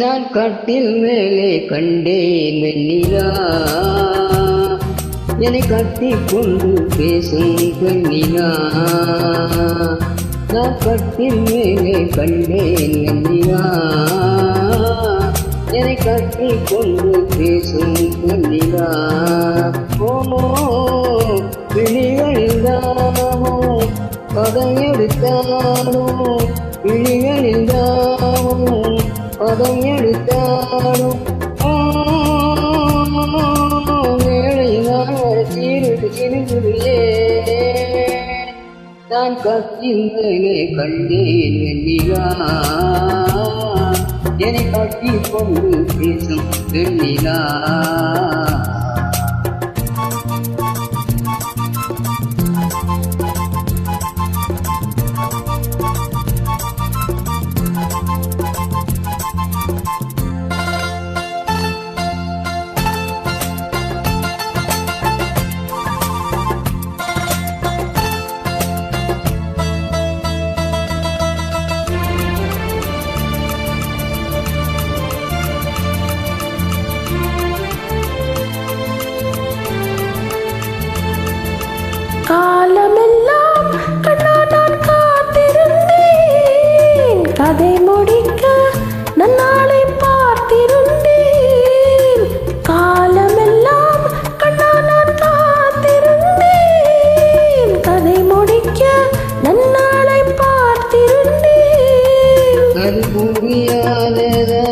நான் கட்டில் மேலே கண்டேன் வெண்ணிலா, என்னை கட்டி கொண்டு பேசும் பெண்ணிலா. நான் கட்டில் மேலே கண்டேன் வெண்ணிலா, என்னை கட்டி கொண்டு பேசும் பெண்ணிலா. ஓமோ விழிகளில்தாமோ பதம் எடுத்தானோ, விழிகளில்தாமோ பதம் எடுத்தாலும் வேளையினால் சீருட்டு சிறுகுறியே. நான் கட்டில் மேலே கண்டேன் வெண்ணிலா, என்னை கட்டி கொண்டு பேசும் வெண்ணிலா. காலமெல்லாம் கண்ணா நான் காத்திருந்தேன், கதை முடிக்க நன்னாளை பார்த்திருந்தேன். காலமெல்லாம் கண்ணா நான் காத்திருந்தேன், கதை முடிக்க நன்னாளை பார்த்திருந்தேன். அது புரியாததா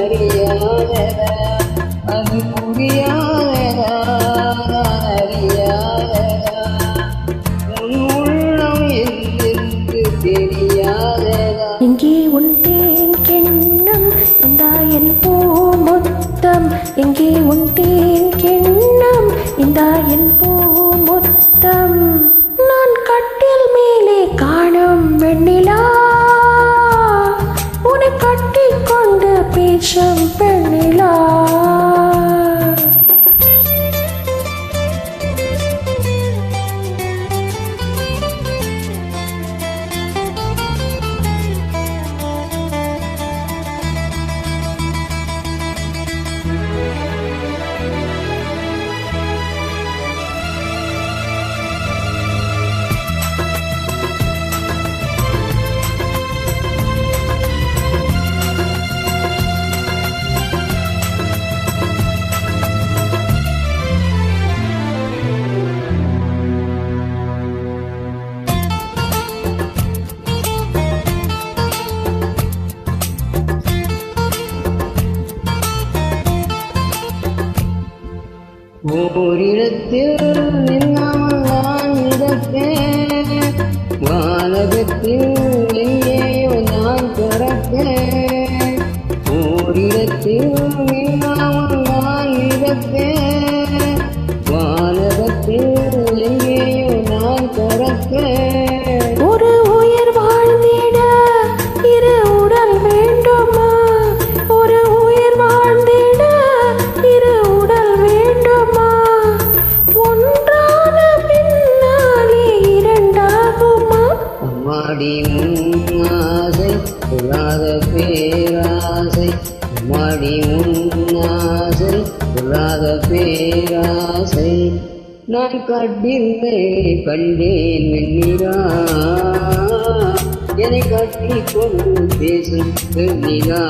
அறியாததா, அது புரியாததா எங்கே உன் தேன் கிண்ணம் இந்தா என் பூ முத்தம், எங்கே உன் தேன் கிண்ணம் இந்தா என் பூ முத்தம். நான் கட்டில் மேலே காணும் வெண்ணிலா, உன்னை கட்டி கொண்டு பேசும் பெண்ணிலா. ஓரிடத்தில் நில்லாமல் நான் மிதப்பேன், வானகத்தில் எங்கேயோ நான் பிறப்பேன். ஓரிடத்தில் நில்லாமல் நான் மிதப்பேன், வானகத்தில் எங்கேயோ நான் பிறப்பேன். ஒரு உயிர் வாழ்ந்திட இரு உடல் வேண்டுமா, ஒரு உயிர் வாழ்ந்திட இரு உடல் வேண்டுமா, ஒன்றான பின்னாலே இரண்டாகுமா. அம்மாடி முன்னாசை சொல்லாத பேராசை, அம்மாடி முன்னாசை சொல்லாத பேராசை. நான் கட்டில் மேலே கண்டேன் வெண்ணிலா, என்னை கட்டி கொண்டு பேசும் வெண்ணிலா.